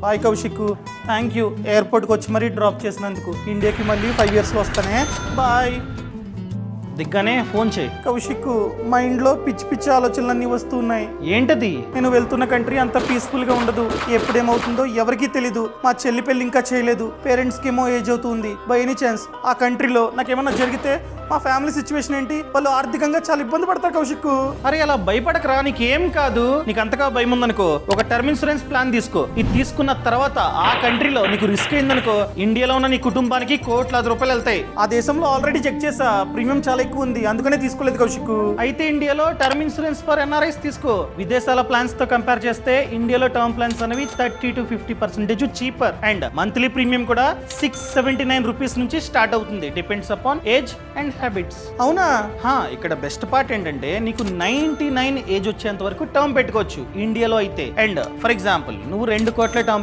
Bye Kaushik, thank you ఎయిర్పోర్ట్కి వచ్చి మరీ డ్రాప్ చేసినందుకు. ఇండియాకి మళ్ళీ 5 yearsలో వస్తానే. బాయ్. దిగ్గానే ఫోన్ చేయి. కౌశిక్, మైండ్లో పిచ్చి పిచ్చి ఆలోచనలన్నీ వస్తున్నాయి. ఏంటది? నేను వెళ్తున్న కంట్రీ అంత పీస్ఫుల్గా ఉండదు. ఎప్పుడేమవుతుందో ఎవరికీ తెలీదు. మా చెల్లి పెళ్ళి ఇంకా చేయలేదు. పేరెంట్స్కి ఏమో ఏజ్ అవుతుంది. బై ఎనీ ఛాన్స్ ఆ కంట్రీలో నాకేమన్నా జరిగితే మా ఫ్యామిలీ సిచ్యువేషన్ ఏంటి? వాళ్ళు ఆర్థికంగా చాలా ఇబ్బంది పడతారు కౌశిక్. అరే అలా భయపడకరా, నీకేం కాదు. నీకు అంతగా భయం ఉందనుకో, ఒక టర్మ్ ఇన్సూరెన్స్ ప్లాన్ తీసుకో. ఇది తీసుకున్న తర్వాత ఆ కంట్రీలో నీకు రిస్క్ అయిందనుకో, ఇండియాలో ఉన్న నీ కుటుంబానికి కోట్లాది రూపాయలు వెళ్తాయి. ఆ దేశంలో ఆల్రెడీ చెక్ చేసా, ప్రీమియం చాలా ఎక్కువ ఉంది, అందుకనే తీసుకోలేదు కౌశిక్. అయితే ఇండియాలో టర్మ్ ఇన్సూరెన్స్ ఫర్ ఎన్ఆర్ఐస్ తీసుకో. విదేశాల ప్లాన్స్ తో కంపేర్ చేస్తే ఇండియాలో టర్మ్ ప్లాన్స్ అనేవి 30 to 50% cheaper. And monthly premium కూడా 679 రూపీస్ నుంచి స్టార్ట్ అవుతుంది. Depends upon age and habits. అవునా? ఇక్కడ బెస్ట్ పార్ట్ ఏంటంటే నీకు 99 ఏజ్ వచ్చేంత వరకు టర్మ్ పెట్టుకోవచ్చు ఇండియాలో అయితే. అండ్ ఫర్ ఎగ్జాంపుల్ నువ్వు 2 కోట్ల టర్మ్